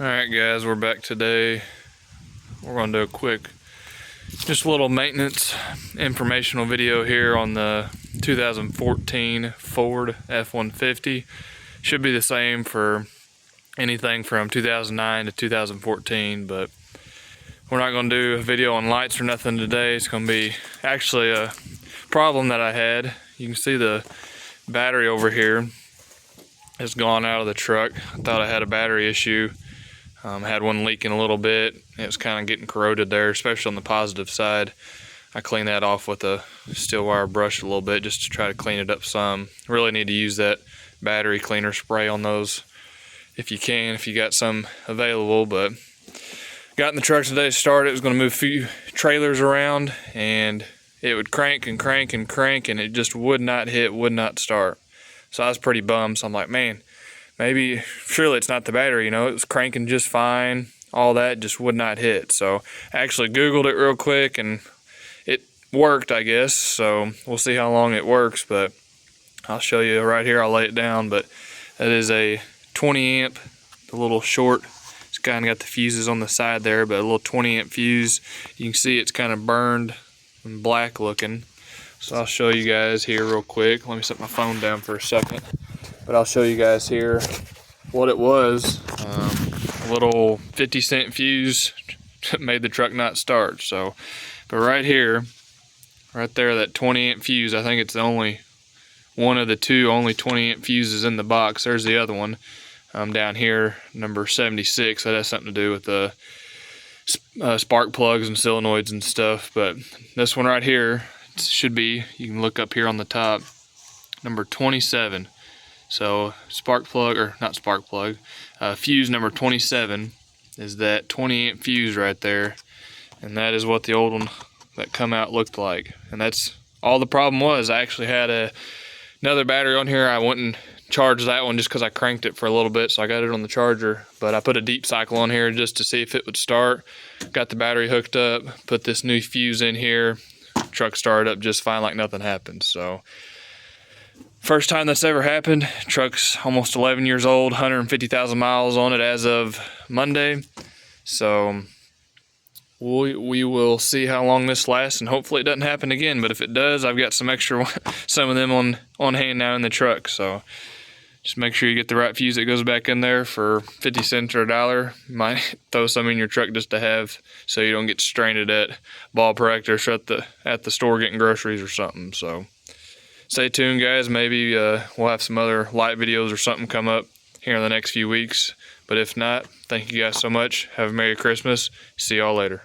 Alright guys, we're back today. We're going to do a quick, just a little maintenance informational video here on the 2014 Ford F-150. Should be the same for anything from 2009 to 2014, but we're not going to do a video on lights or nothing today. It's going to be actually a problem that I had. You can see the battery over here has gone out of the truck. I thought I had a battery issue. Had one leaking a little bit. It was kind of getting corroded there, especially on the positive side. I cleaned that off with a steel wire brush a little bit just to try to clean it up some. Really need to use that battery cleaner spray on those if you can, if you got some available. But got in the truck today to start it. It was going to move a few trailers around, and it would crank and crank and crank, and it just would not hit, would not start. So I was pretty bummed. So I'm like, man, maybe, surely it's not the battery, you know, it was cranking just fine, all that, just would not hit. So I actually Googled it real quick and it worked, I guess. So we'll see how long it works, but I'll show you right here. I'll lay it down, but that is a 20 amp, the little short, it's kind of got the fuses on the side there, but a little 20 amp fuse. You can see it's kind of burned and black looking. So I'll show you guys here real quick. Let me set my phone down for a second. But I'll show you guys here what it was. A little 50-cent fuse made the truck not start. So, but right here, right there, that 20 amp fuse, I think it's the only one of the two only 20 amp fuses in the box. There's the other one down here, number 76. That has something to do with the spark plugs and solenoids and stuff. But this one right here should be, you can look up here on the top, number 27. So spark plug, or not spark plug, fuse number 27 is that 20 amp fuse right there. And that is what the old one that come out looked like. And that's all the problem was. I actually had another battery on here. I went and charged that one just because I cranked it for a little bit, so I got it on the charger. But I put a deep cycle on here just to see if it would start. Got the battery hooked up, put this new fuse in here. Truck started up just fine like nothing happened. So first time that's ever happened. Truck's almost 11 years old, 150,000 miles on it as of Monday. So we will see how long this lasts, and hopefully it doesn't happen again. But if it does, I've got some extra, some of them on hand now in the truck. So just make sure you get the right fuse that goes back in there for 50 cents or $1. You might throw some in your truck just to have, so you don't get stranded at Wal-Mart or at the store getting groceries or something. So stay tuned, guys. Maybe we'll have some other light videos or something come up here in the next few weeks. But if not, thank you guys so much. Have a Merry Christmas. See y'all later.